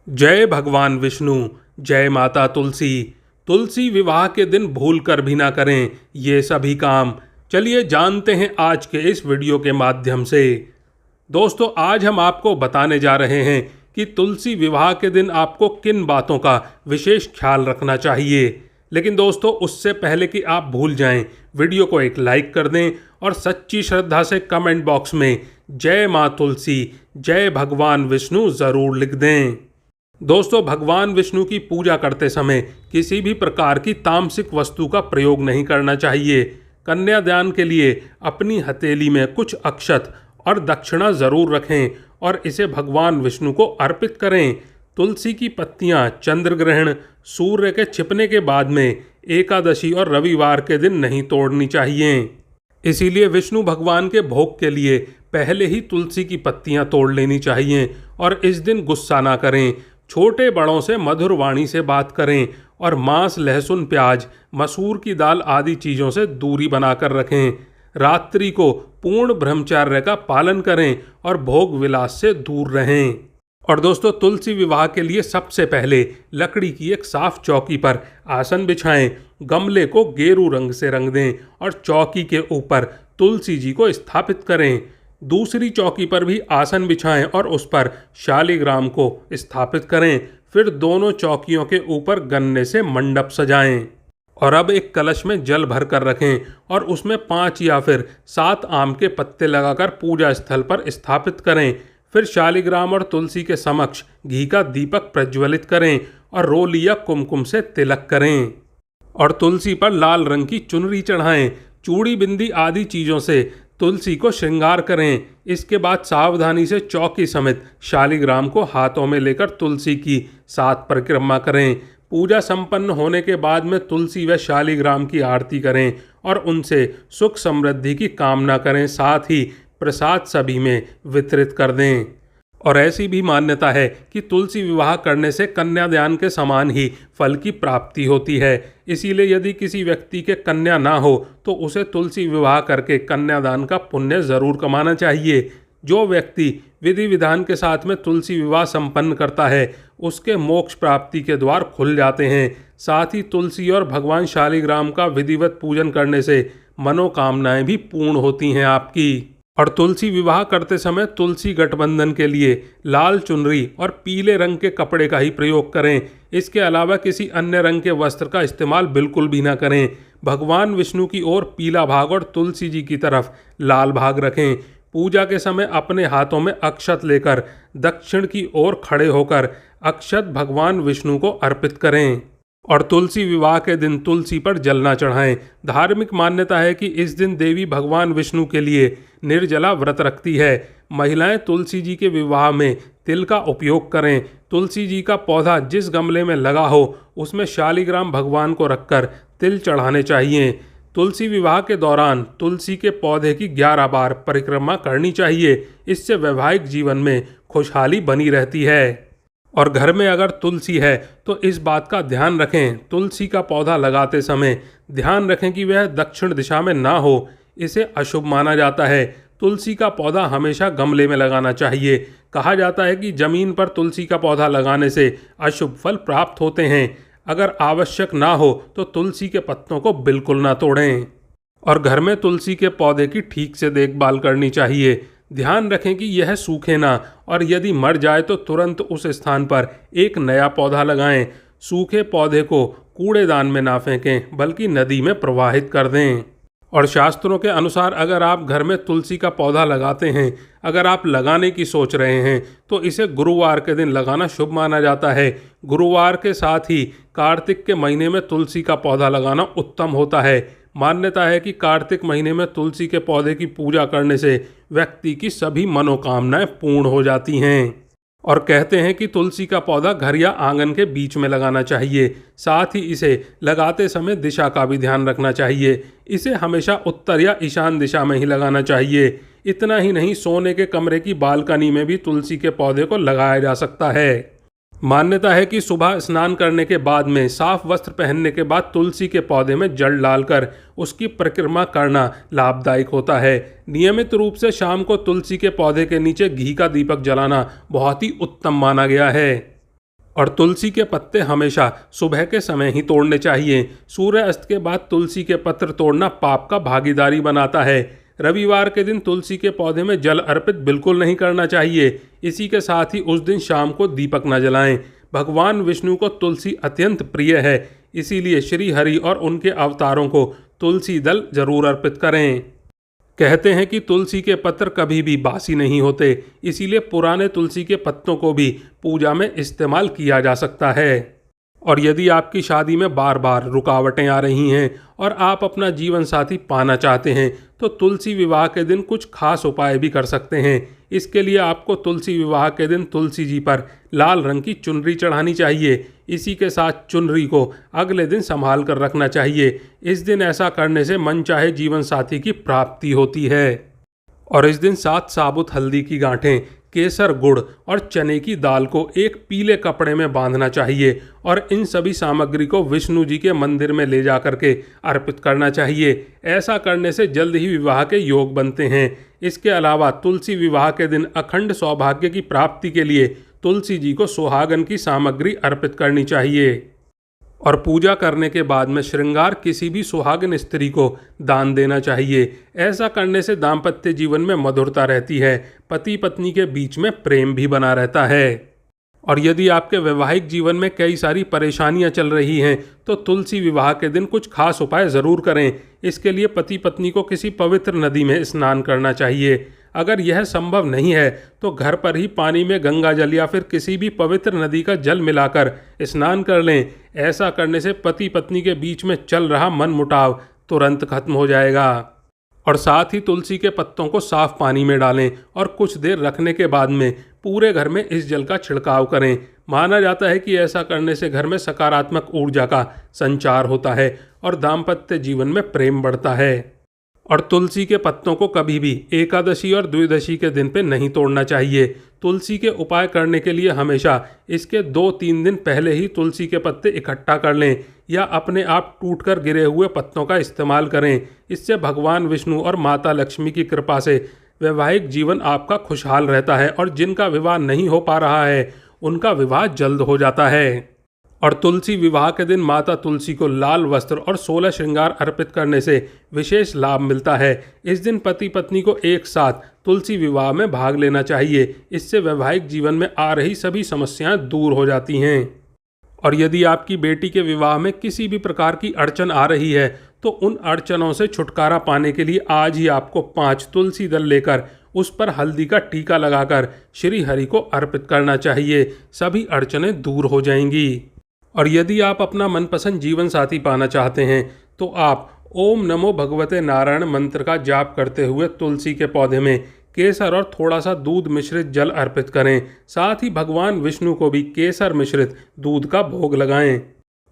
जय भगवान विष्णु। जय माता तुलसी। तुलसी विवाह के दिन भूल कर भी ना करें ये सभी काम। चलिए जानते हैं आज के इस वीडियो के माध्यम से। दोस्तों, आज हम आपको बताने जा रहे हैं कि तुलसी विवाह के दिन आपको किन बातों का विशेष ख्याल रखना चाहिए। लेकिन दोस्तों, उससे पहले कि आप भूल जाएं, वीडियो को एक लाइक कर दें और सच्ची श्रद्धा से कमेंट बॉक्स में जय माँ तुलसी, जय भगवान विष्णु ज़रूर लिख दें। दोस्तों, भगवान विष्णु की पूजा करते समय किसी भी प्रकार की तामसिक वस्तु का प्रयोग नहीं करना चाहिए। कन्यादान के लिए अपनी हथेली में कुछ अक्षत और दक्षिणा जरूर रखें और इसे भगवान विष्णु को अर्पित करें। तुलसी की पत्तियां चंद्र ग्रहण, सूर्य के छिपने के बाद में, एकादशी और रविवार के दिन नहीं तोड़नी चाहिए। इसीलिए विष्णु भगवान के भोग के लिए पहले ही तुलसी की पत्तियां तोड़ लेनी चाहिए और इस दिन गुस्सा ना करें। छोटे बड़ों से मधुर वाणी से बात करें और मांस, लहसुन, प्याज, मसूर की दाल आदि चीज़ों से दूरी बनाकर रखें। रात्रि को पूर्ण ब्रह्मचर्य का पालन करें और भोग विलास से दूर रहें। और दोस्तों, तुलसी विवाह के लिए सबसे पहले लकड़ी की एक साफ चौकी पर आसन बिछाएं, गमले को गेरू रंग से रंग दें और चौकी के ऊपर तुलसी जी को स्थापित करें। दूसरी चौकी पर भी आसन बिछाएं और उस पर शालिग्राम को स्थापित करें। फिर दोनों चौकियों के ऊपर गन्ने से मंडप सजाएं और अब एक कलश में जल भर कर रखें और उसमें 5 या फिर 7 आम के पत्ते लगाकर पूजा स्थल पर स्थापित करें। फिर शालिग्राम और तुलसी के समक्ष घी का दीपक प्रज्वलित करें और रोली या कुमकुम से तिलक करें और तुलसी पर लाल रंग की चुनरी चढ़ाएं। चूड़ी, बिंदी आदि चीज़ों से तुलसी को श्रृंगार करें। इसके बाद सावधानी से चौकी समेत शालिग्राम को हाथों में लेकर तुलसी की 7 परिक्रमा करें। पूजा संपन्न होने के बाद में तुलसी व शालिग्राम की आरती करें और उनसे सुख समृद्धि की कामना करें। साथ ही प्रसाद सभी में वितरित कर दें। और ऐसी भी मान्यता है कि तुलसी विवाह करने से कन्यादान के समान ही फल की प्राप्ति होती है। इसीलिए यदि किसी व्यक्ति के कन्या ना हो तो उसे तुलसी विवाह करके कन्यादान का पुण्य जरूर कमाना चाहिए। जो व्यक्ति विधि विधान के साथ में तुलसी विवाह संपन्न करता है उसके मोक्ष प्राप्ति के द्वार खुल जाते हैं। साथ ही तुलसी और भगवान शालिग्राम का विधिवत पूजन करने से मनोकामनाएं भी पूर्ण होती हैं आपकी। और तुलसी विवाह करते समय तुलसी गठबंधन के लिए लाल चुनरी और पीले रंग के कपड़े का ही प्रयोग करें। इसके अलावा किसी अन्य रंग के वस्त्र का इस्तेमाल बिल्कुल भी ना करें। भगवान विष्णु की ओर पीला भाग और तुलसी जी की तरफ लाल भाग रखें। पूजा के समय अपने हाथों में अक्षत लेकर दक्षिण की ओर खड़े होकर अक्षत भगवान विष्णु को अर्पित करें और तुलसी विवाह के दिन तुलसी पर जल ना चढ़ाएं। धार्मिक मान्यता है कि इस दिन देवी भगवान विष्णु के लिए निर्जला व्रत रखती है। महिलाएं तुलसी जी के विवाह में तिल का उपयोग करें। तुलसी जी का पौधा जिस गमले में लगा हो उसमें शालिग्राम भगवान को रखकर तिल चढ़ाने चाहिए। तुलसी विवाह के दौरान तुलसी के पौधे की 11 बार परिक्रमा करनी चाहिए। इससे वैवाहिक जीवन में खुशहाली बनी रहती है। और घर में अगर तुलसी है तो इस बात का ध्यान रखें, तुलसी का पौधा लगाते समय ध्यान रखें कि वह दक्षिण दिशा में ना हो। इसे अशुभ माना जाता है। तुलसी का पौधा हमेशा गमले में लगाना चाहिए। कहा जाता है कि जमीन पर तुलसी का पौधा लगाने से अशुभ फल प्राप्त होते हैं। अगर आवश्यक ना हो तो तुलसी के पत्तों को बिल्कुल ना तोड़ें। और घर में तुलसी के पौधे की ठीक से देखभाल करनी चाहिए। ध्यान रखें कि यह सूखे ना और यदि मर जाए तो तुरंत उस स्थान पर एक नया पौधा लगाएं। सूखे पौधे को कूड़ेदान में ना फेंकें बल्कि नदी में प्रवाहित कर दें। और शास्त्रों के अनुसार अगर आप घर में तुलसी का पौधा लगाते हैं, अगर आप लगाने की सोच रहे हैं तो इसे गुरुवार के दिन लगाना शुभ माना जाता है। गुरुवार के साथ ही कार्तिक के महीने में तुलसी का पौधा लगाना उत्तम होता है। मान्यता है कि कार्तिक महीने में तुलसी के पौधे की पूजा करने से व्यक्ति की सभी मनोकामनाएं पूर्ण हो जाती हैं। और कहते हैं कि तुलसी का पौधा घर या आंगन के बीच में लगाना चाहिए। साथ ही इसे लगाते समय दिशा का भी ध्यान रखना चाहिए। इसे हमेशा उत्तर या ईशान दिशा में ही लगाना चाहिए। इतना ही नहीं, सोने के कमरे की बालकनी में भी तुलसी के पौधे को लगाया जा सकता है। मान्यता है कि सुबह स्नान करने के बाद में साफ वस्त्र पहनने के बाद तुलसी के पौधे में जल डालकर उसकी परिक्रमा करना लाभदायक होता है। नियमित रूप से शाम को तुलसी के पौधे के नीचे घी का दीपक जलाना बहुत ही उत्तम माना गया है। और तुलसी के पत्ते हमेशा सुबह के समय ही तोड़ने चाहिए। सूर्य अस्त के बाद तुलसी के पत्र तोड़ना पाप का भागीदारी बनाता है। रविवार के दिन तुलसी के पौधे में जल अर्पित बिल्कुल नहीं करना चाहिए। इसी के साथ ही उस दिन शाम को दीपक न जलाएं। भगवान विष्णु को तुलसी अत्यंत प्रिय है, इसीलिए श्री हरि और उनके अवतारों को तुलसी दल जरूर अर्पित करें। कहते हैं कि तुलसी के पत्र कभी भी बासी नहीं होते, इसीलिए पुराने तुलसी के पत्तों को भी पूजा में इस्तेमाल किया जा सकता है। और यदि आपकी शादी में बार बार रुकावटें आ रही हैं और आप अपना जीवन साथी पाना चाहते हैं, तो तुलसी विवाह के दिन कुछ खास उपाय भी कर सकते हैं। इसके लिए आपको तुलसी विवाह के दिन तुलसी जी पर लाल रंग की चुनरी चढ़ानी चाहिए। इसी के साथ चुनरी को अगले दिन संभाल कर रखना चाहिए। इस दिन ऐसा करने से मनचाहे जीवन साथी की प्राप्ति होती है। और इस दिन 7 साबुत हल्दी की गांठें, केसर, गुड़ और चने की दाल को एक पीले कपड़े में बांधना चाहिए और इन सभी सामग्री को विष्णु जी के मंदिर में ले जा करके अर्पित करना चाहिए। ऐसा करने से जल्द ही विवाह के योग बनते हैं। इसके अलावा तुलसी विवाह के दिन अखंड सौभाग्य की प्राप्ति के लिए तुलसी जी को सुहागन की सामग्री अर्पित करनी चाहिए। और पूजा करने के बाद में श्रृंगार किसी भी सुहागिन स्त्री को दान देना चाहिए। ऐसा करने से दाम्पत्य जीवन में मधुरता रहती है, पति पत्नी के बीच में प्रेम भी बना रहता है। और यदि आपके वैवाहिक जीवन में कई सारी परेशानियां चल रही हैं, तो तुलसी विवाह के दिन कुछ खास उपाय ज़रूर करें। इसके लिए पति पत्नी को किसी पवित्र नदी में स्नान करना चाहिए। अगर यह संभव नहीं है तो घर पर ही पानी में गंगा जल या फिर किसी भी पवित्र नदी का जल मिलाकर स्नान कर लें। ऐसा करने से पति पत्नी के बीच में चल रहा मनमुटाव तुरंत खत्म हो जाएगा। और साथ ही तुलसी के पत्तों को साफ पानी में डालें और कुछ देर रखने के बाद में पूरे घर में इस जल का छिड़काव करें। माना जाता है कि ऐसा करने से घर में सकारात्मक ऊर्जा का संचार होता है और दाम्पत्य जीवन में प्रेम बढ़ता है। और तुलसी के पत्तों को कभी भी एकादशी और द्वादशी के दिन पे नहीं तोड़ना चाहिए। तुलसी के उपाय करने के लिए हमेशा इसके 2-3 दिन पहले ही तुलसी के पत्ते इकट्ठा कर लें या अपने आप टूटकर गिरे हुए पत्तों का इस्तेमाल करें। इससे भगवान विष्णु और माता लक्ष्मी की कृपा से वैवाहिक जीवन आपका खुशहाल रहता है और जिनका विवाह नहीं हो पा रहा है उनका विवाह जल्द हो जाता है। और तुलसी विवाह के दिन माता तुलसी को लाल वस्त्र और 16 श्रृंगार अर्पित करने से विशेष लाभ मिलता है। इस दिन पति पत्नी को एक साथ तुलसी विवाह में भाग लेना चाहिए। इससे वैवाहिक जीवन में आ रही सभी समस्याएं दूर हो जाती हैं। और यदि आपकी बेटी के विवाह में किसी भी प्रकार की अड़चन आ रही है, तो उन अड़चनों से छुटकारा पाने के लिए आज ही आपको 5 तुलसी दल लेकर उस पर हल्दी का टीका लगाकर श्री हरि को अर्पित करना चाहिए। सभी अड़चनें दूर हो जाएंगी। और यदि आप अपना मनपसंद जीवन साथी पाना चाहते हैं, तो आप ओम नमो भगवते नारायण मंत्र का जाप करते हुए तुलसी के पौधे में केसर और थोड़ा सा दूध मिश्रित जल अर्पित करें। साथ ही भगवान विष्णु को भी केसर मिश्रित दूध का भोग लगाएं।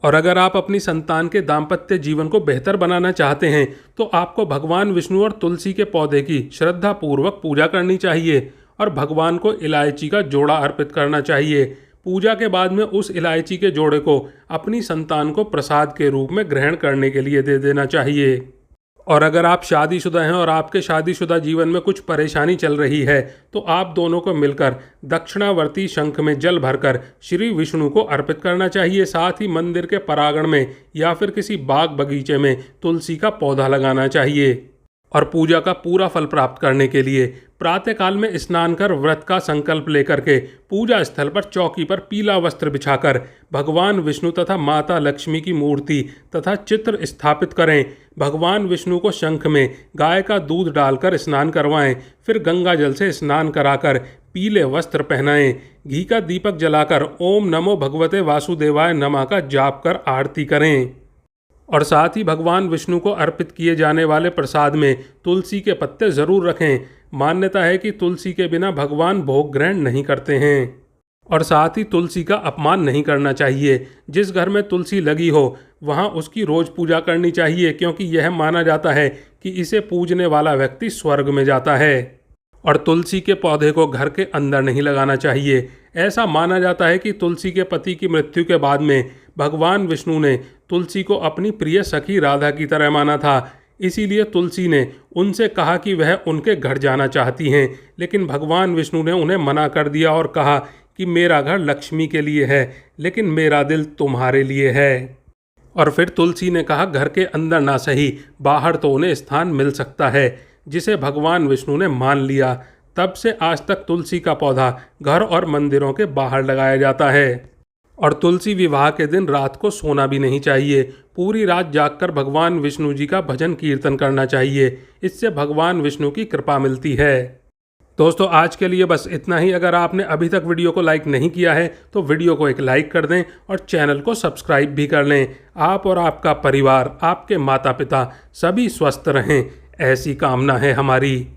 और अगर आप अपनी संतान के दाम्पत्य जीवन को बेहतर बनाना चाहते हैं, तो आपको भगवान विष्णु और तुलसी के पौधे की श्रद्धा पूर्वक पूजा करनी चाहिए और भगवान को इलायची का जोड़ा अर्पित करना चाहिए। पूजा के बाद में उस इलायची के जोड़े को अपनी संतान को प्रसाद के रूप में ग्रहण करने के लिए दे देना चाहिए। और अगर आप शादीशुदा हैं और आपके शादीशुदा जीवन में कुछ परेशानी चल रही है, तो आप दोनों को मिलकर दक्षिणावर्ती शंख में जल भरकर श्री विष्णु को अर्पित करना चाहिए। साथ ही मंदिर के परांगण में या फिर किसी बाग बगीचे में तुलसी का पौधा लगाना चाहिए। और पूजा का पूरा फल प्राप्त करने के लिए प्रातःकाल में स्नान कर व्रत का संकल्प लेकर के पूजा स्थल पर चौकी पर पीला वस्त्र बिछाकर भगवान विष्णु तथा माता लक्ष्मी की मूर्ति तथा चित्र स्थापित करें। भगवान विष्णु को शंख में गाय का दूध डालकर स्नान करवाएं। फिर गंगा जल से स्नान कराकर पीले वस्त्र पहनाएं। घी का दीपक जलाकर ओम नमो भगवते वासुदेवाय नमः का जाप कर आरती करें। और साथ ही भगवान विष्णु को अर्पित किए जाने वाले प्रसाद में तुलसी के पत्ते ज़रूर रखें। मान्यता है कि तुलसी के बिना भगवान भोग ग्रहण नहीं करते हैं। और साथ ही तुलसी का अपमान नहीं करना चाहिए। जिस घर में तुलसी लगी हो वहाँ उसकी रोज़ पूजा करनी चाहिए, क्योंकि यह माना जाता है कि इसे पूजने वाला व्यक्ति स्वर्ग में जाता है। और तुलसी के पौधे को घर के अंदर नहीं लगाना चाहिए। ऐसा माना जाता है कि तुलसी के पति की मृत्यु के बाद में भगवान विष्णु ने तुलसी को अपनी प्रिय सखी राधा की तरह माना था। इसीलिए तुलसी ने उनसे कहा कि वह उनके घर जाना चाहती हैं, लेकिन भगवान विष्णु ने उन्हें मना कर दिया और कहा कि मेरा घर लक्ष्मी के लिए है, लेकिन मेरा दिल तुम्हारे लिए है। और फिर तुलसी ने कहा, घर के अंदर ना सही, बाहर तो उन्हें स्थान मिल सकता है, जिसे भगवान विष्णु ने मान लिया। तब से आज तक तुलसी का पौधा घर और मंदिरों के बाहर लगाया जाता है। और तुलसी विवाह के दिन रात को सोना भी नहीं चाहिए, पूरी रात जागकर भगवान विष्णु जी का भजन कीर्तन करना चाहिए। इससे भगवान विष्णु की कृपा मिलती है। दोस्तों, आज के लिए बस इतना ही। अगर आपने अभी तक वीडियो को लाइक नहीं किया है तो वीडियो को एक लाइक कर दें और चैनल को सब्सक्राइब भी कर लें। आप और आपका परिवार, आपके माता पिता सभी स्वस्थ रहें, ऐसी कामना है हमारी।